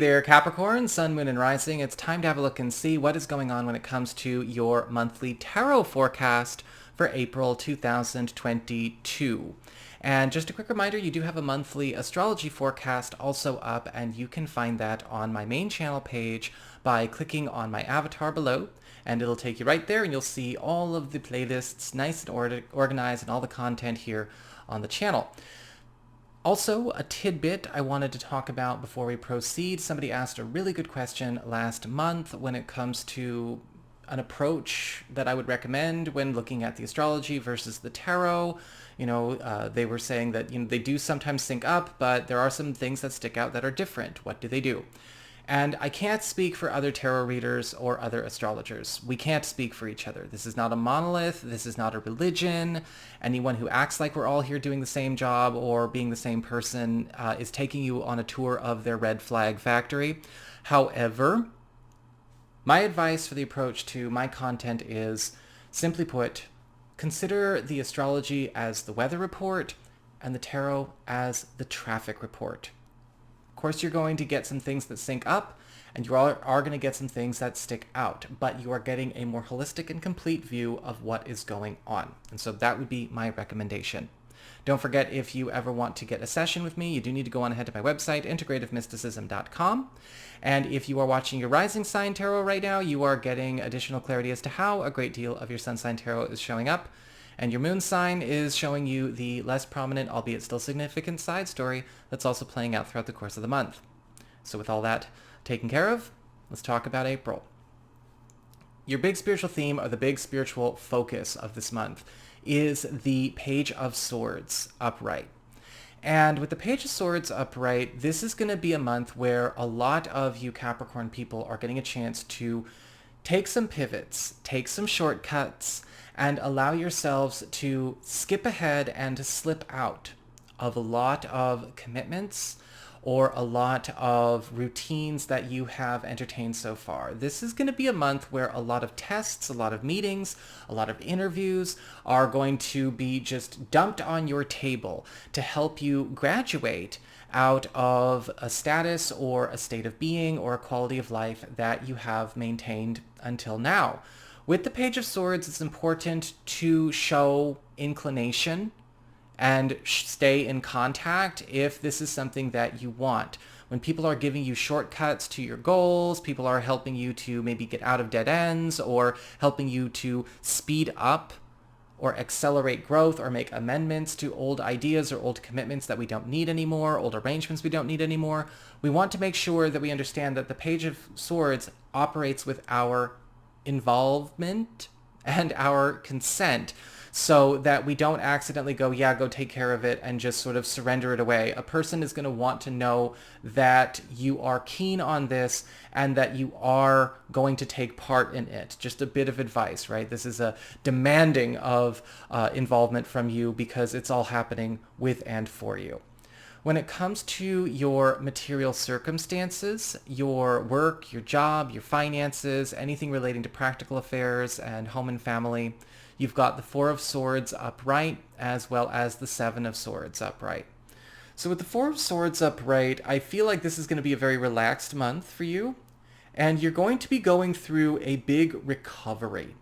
there, Capricorn, Sun, Moon, and Rising. It's time to have a look and see what is going on when it comes to your monthly tarot forecast for April 2022. And just a quick reminder, you do have a monthly astrology forecast also up, and you can find that on my main channel page by clicking on my avatar below, and it'll take you right there, and you'll see all of the playlists nice and organized and all the content here on the channel. Also, a tidbit I wanted to talk about before we proceed. Somebody asked a really good question last month when it comes to an approach that I would recommend when looking at the astrology versus the tarot. They were saying that they do sometimes sync up, but there are some things that stick out that are different. What do they do? And I can't speak for other tarot readers or other astrologers. We can't speak for each other. This is not a monolith. This is not a religion. Anyone who acts like we're all here doing the same job or being the same person is taking you on a tour of their red flag factory. However, my advice for the approach to my content is, simply put, consider the astrology as the weather report and the tarot as the traffic report. Of course, you're going to get some things that sync up, and you are going to get some things that stick out, but you are getting a more holistic and complete view of what is going on. And so that would be my recommendation. Don't forget, if you ever want to get a session with me, you do need to go on ahead to my website, integrativemysticism.com. And if you are watching your rising sign tarot right now, you are getting additional clarity as to how a great deal of your sun sign tarot is showing up. And your moon sign is showing you the less prominent, albeit still significant, side story that's also playing out throughout the course of the month. So with all that taken care of, let's talk about April. Your big spiritual theme, or the big spiritual focus of this month, is the Page of Swords upright. And with the Page of Swords upright, this is going to be a month where a lot of you Capricorn people are getting a chance to take some pivots, take some shortcuts, and allow yourselves to skip ahead and to slip out of a lot of commitments or a lot of routines that you have entertained so far. This is going to be a month where a lot of tests, a lot of meetings, a lot of interviews are going to be just dumped on your table to help you graduate out of a status or a state of being or a quality of life that you have maintained until now. With the Page of Swords, it's important to show inclination and stay in contact if this is something that you want. When people are giving you shortcuts to your goals, people are helping you to maybe get out of dead ends or helping you to speed up or accelerate growth or make amendments to old ideas or old commitments that we don't need anymore, old arrangements we don't need anymore. We want to make sure that we understand that the Page of Swords operates with our involvement and our consent, so that we don't accidentally go take care of it and just sort of surrender it away. A person is going to want to know that you are keen on this and that you are going to take part in it. Just a bit of advice, right? This is a demanding of involvement from you because it's all happening with and for you. When it comes to your material circumstances, your work, your job, your finances, anything relating to practical affairs and home and family, you've got the Four of Swords upright as well as the Seven of Swords upright. So with the Four of Swords upright, I feel like this is going to be a very relaxed month for you, and you're going to be going through a big recovery.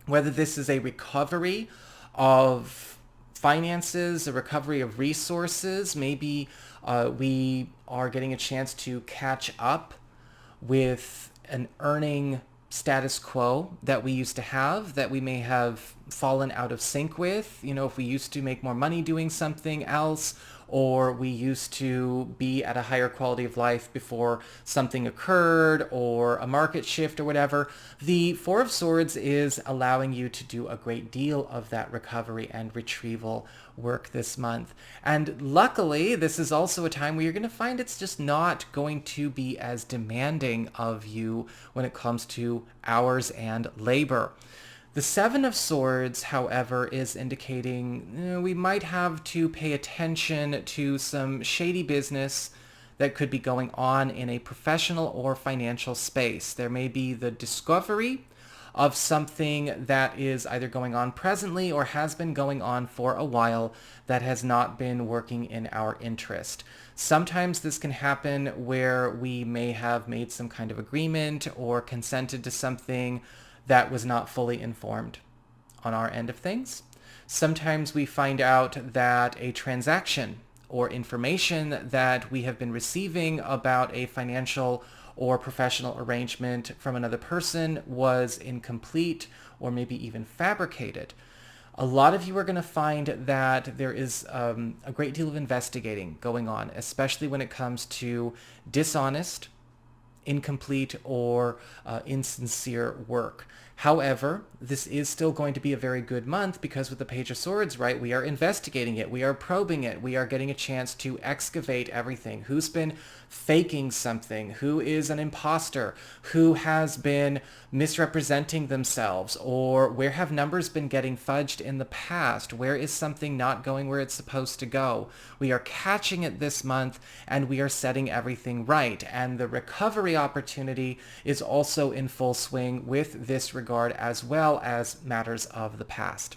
Whether this is a recovery of finances, a recovery of resources, maybe we are getting a chance to catch up with an earning status quo that we used to have, that we may have fallen out of sync with. If we used to make more money doing something else, or we used to be at a higher quality of life before something occurred, or a market shift or whatever. The Four of Swords is allowing you to do a great deal of that recovery and retrieval work this month. And luckily, this is also a time where you're going to find it's just not going to be as demanding of you when it comes to hours and labor. The Seven of Swords, however, is indicating we might have to pay attention to some shady business that could be going on in a professional or financial space. There may be the discovery of something that is either going on presently or has been going on for a while that has not been working in our interest. Sometimes this can happen where we may have made some kind of agreement or consented to something that was not fully informed on our end of things. Sometimes we find out that a transaction or information that we have been receiving about a financial or professional arrangement from another person was incomplete or maybe even fabricated. A lot of you are going to find that there is a great deal of investigating going on, especially when it comes to dishonest, incomplete, or insincere work. However, this is still going to be a very good month because with the Page of Swords, right, we are investigating it, we are probing it, we are getting a chance to excavate everything. Who's been faking something? Who is an imposter? Who has been misrepresenting themselves? Or where have numbers been getting fudged in the past? Where is something not going where it's supposed to go? We are catching it this month and we are setting everything right. And the recovery opportunity is also in full swing with this regard as well as matters of the past.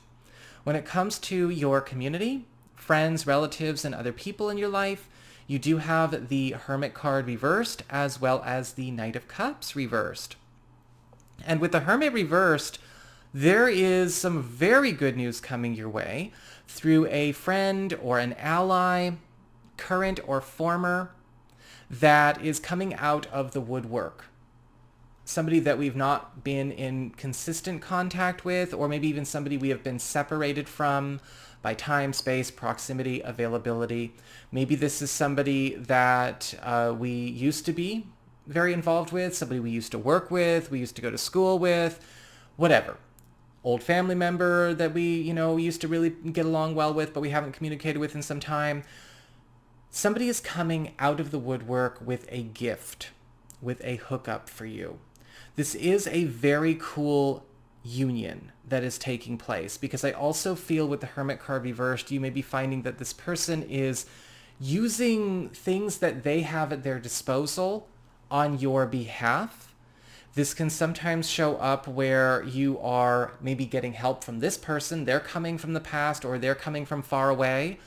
When it comes to your community, friends, relatives, and other people in your life, you do have the Hermit card reversed as well as the Knight of Cups reversed. And with the Hermit reversed, there is some very good news coming your way through a friend or an ally, current or former, that is coming out of the woodwork. Somebody that we've not been in consistent contact with, or maybe even somebody we have been separated from by time, space, proximity, availability. Maybe this is somebody that we used to be very involved with, somebody we used to work with, we used to go to school with, whatever. Old family member that we, used to really get along well with, but we haven't communicated with in some time. Somebody is coming out of the woodwork with a gift, with a hookup for you. This is a very cool union that is taking place, because I also feel with the Hermit card reversed, you may be finding that this person is using things that they have at their disposal on your behalf. This can sometimes show up where you are maybe getting help from this person. They're coming from the past or they're coming from far away,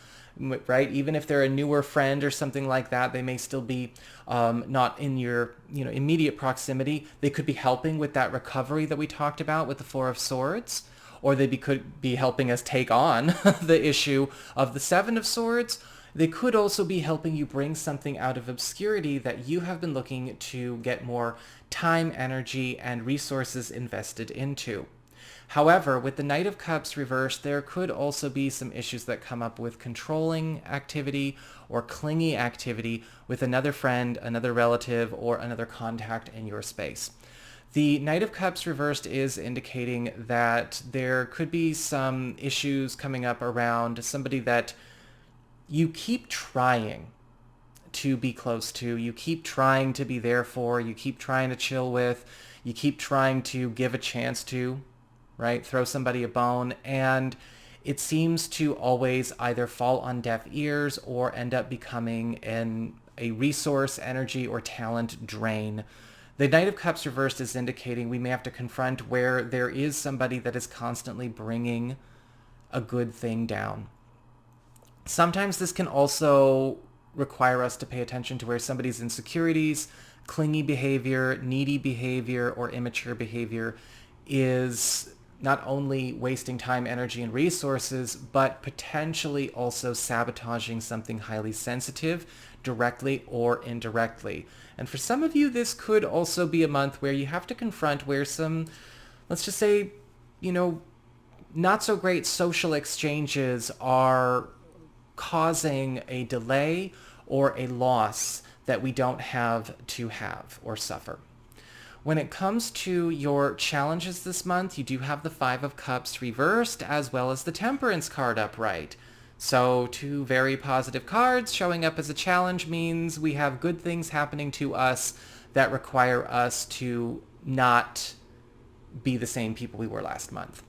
right? Even if they're a newer friend or something like that, they may still be not in your immediate proximity. They could be helping with that recovery that we talked about with the Four of Swords, or they could be helping us take on the issue of the Seven of Swords. They could also be helping you bring something out of obscurity that you have been looking to get more time, energy, and resources invested into. However, with the Knight of Cups reversed, there could also be some issues that come up with controlling activity or clingy activity with another friend, another relative, or another contact in your space. The Knight of Cups reversed is indicating that there could be some issues coming up around somebody that you keep trying to be close to, you keep trying to be there for, you keep trying to chill with, you keep trying to give a chance to, right? Throw somebody a bone, and it seems to always either fall on deaf ears or end up becoming a resource, energy, or talent drain. The Knight of Cups reversed is indicating we may have to confront where there is somebody that is constantly bringing a good thing down. Sometimes this can also require us to pay attention to where somebody's insecurities, clingy behavior, needy behavior, or immature behavior is not only wasting time, energy, and resources, but potentially also sabotaging something highly sensitive, directly or indirectly. And for some of you, this could also be a month where you have to confront where some, let's just say, not so great social exchanges are causing a delay or a loss that we don't have to have or suffer. When it comes to your challenges this month, you do have the Five of Cups reversed as well as the Temperance card upright. So two very positive cards showing up as a challenge means we have good things happening to us that require us to not be the same people we were last month.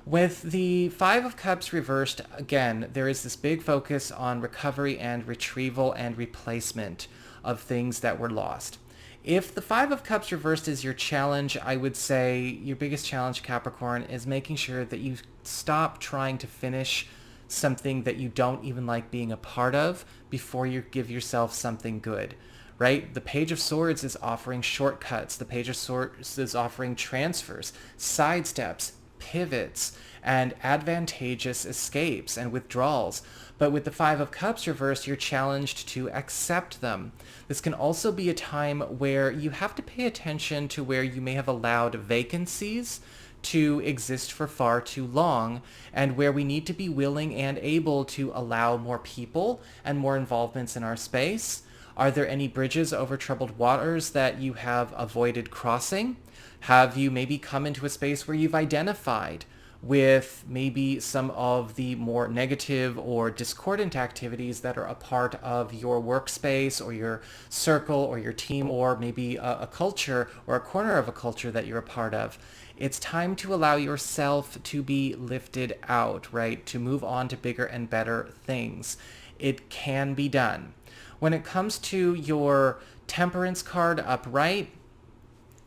With the Five of Cups reversed, again, there is this big focus on recovery and retrieval and replacement of things that were lost. If the Five of Cups reversed is your challenge, I would say your biggest challenge, Capricorn, is making sure that you stop trying to finish something that you don't even like being a part of before you give yourself something good, right? The Page of Swords is offering shortcuts. The Page of Swords is offering transfers, sidesteps, pivots, and advantageous escapes and withdrawals. But with the Five of Cups reversed, you're challenged to accept them. This can also be a time where you have to pay attention to where you may have allowed vacancies to exist for far too long, and where we need to be willing and able to allow more people and more involvements in our space. Are there any bridges over troubled waters that you have avoided crossing? Have you maybe come into a space where you've identified with maybe some of the more negative or discordant activities that are a part of your workspace or your circle or your team, or maybe a culture or a corner of a culture that you're a part of? It's time to allow yourself to be lifted out, right? To move on to bigger and better things. It can be done. When it comes to your Temperance card upright,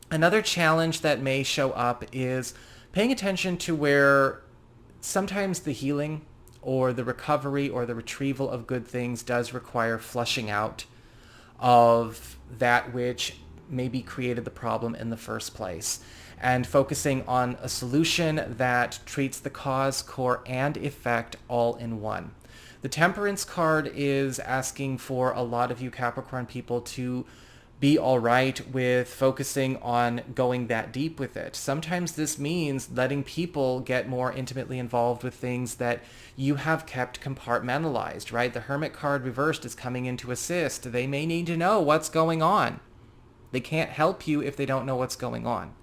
another challenge that may show up is paying attention to where sometimes the healing or the recovery or the retrieval of good things does require flushing out of that which maybe created the problem in the first place, and focusing on a solution that treats the cause, core, and effect all in one. The Temperance card is asking for a lot of you Capricorn people to be all right with focusing on going that deep with it. Sometimes this means letting people get more intimately involved with things that you have kept compartmentalized, right? The Hermit card reversed is coming in to assist. They may need to know what's going on. They can't help you if they don't know what's going on.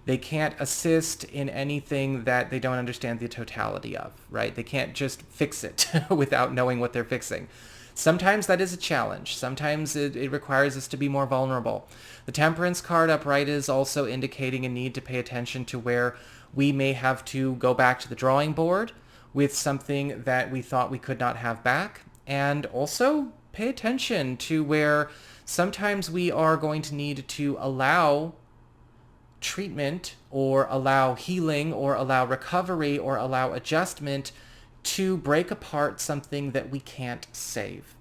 They can't assist in anything that they don't understand the totality of, right? They can't just fix it without knowing what they're fixing. Sometimes that is a challenge. Sometimes it requires us to be more vulnerable. The Temperance card upright is also indicating a need to pay attention to where we may have to go back to the drawing board with something that we thought we could not have back, and also pay attention to where sometimes we are going to need to allow treatment or allow healing or allow recovery or allow adjustment to break apart something that we can't save.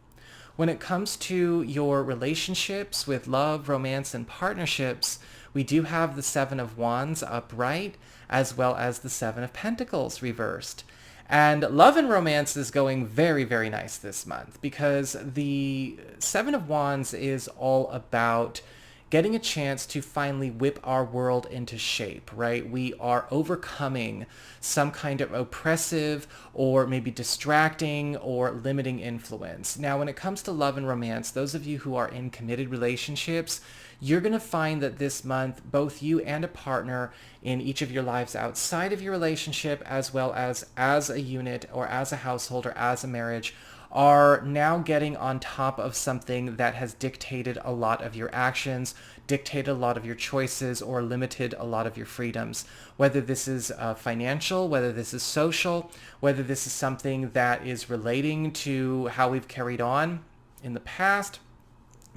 When it comes to your relationships with love, romance, and partnerships, we do have the Seven of Wands upright as well as the Seven of Pentacles reversed. And love and romance is going very, very nice this month, because the Seven of Wands is all about getting a chance to finally whip our world into shape, right? We are overcoming some kind of oppressive or maybe distracting or limiting influence. Now, when it comes to love and romance, those of you who are in committed relationships, you're going to find that this month, both you and a partner in each of your lives outside of your relationship, as well as a unit or as a household or as a marriage, are now getting on top of something that has dictated a lot of your actions, dictated a lot of your choices, or limited a lot of your freedoms. Whether this is financial, whether this is social, whether this is something that is relating to how we've carried on in the past,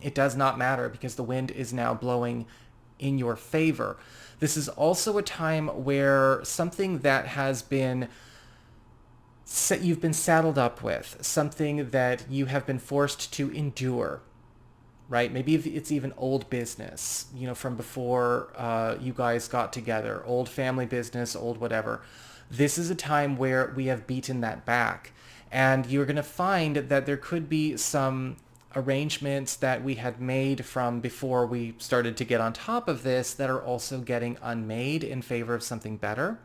it does not matter, because the wind is now blowing in your favor. This is also a time where something that has been you've been saddled up with, something that you have been forced to endure, right? Maybe it's even old business, from before you guys got together, old family business, old whatever. This is a time where we have beaten that back, and you're going to find that there could be some arrangements that we had made from before we started to get on top of this that are also getting unmade in favor of something better.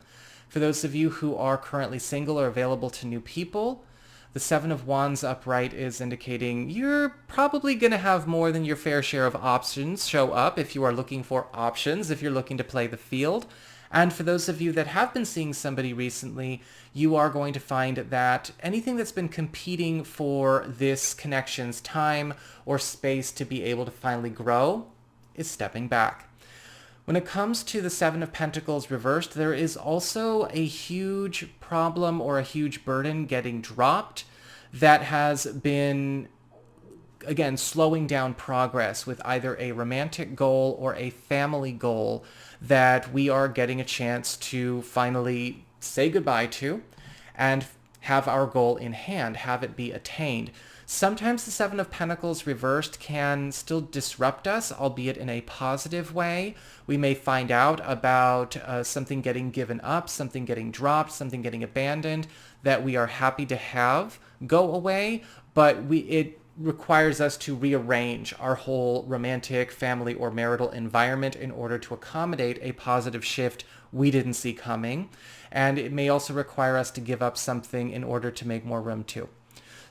For those of you who are currently single or available to new people, the Seven of Wands upright is indicating you're probably going to have more than your fair share of options show up if you are looking for options, if you're looking to play the field. And for those of you that have been seeing somebody recently, you are going to find that anything that's been competing for this connection's time or space to be able to finally grow is stepping back. When it comes to the Seven of Pentacles reversed, there is also a huge problem or a huge burden getting dropped that has been again, slowing down progress with either a romantic goal or a family goal that we are getting a chance to finally say goodbye to and have our goal in hand, have it be attained. Sometimes the Seven of Pentacles reversed can still disrupt us, albeit in a positive way. We may find out about something getting given up, something getting dropped, something getting abandoned that we are happy to have go away, but it requires us to rearrange our whole romantic, family, or marital environment in order to accommodate a positive shift we didn't see coming. And it may also require us to give up something in order to make more room too.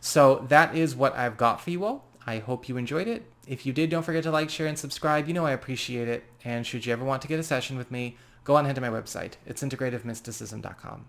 So that is what I've got for you all. I hope you enjoyed it. If you did, don't forget to like, share, and subscribe. You know I appreciate it. And should you ever want to get a session with me, go on ahead to my website. It's integrativemysticism.com.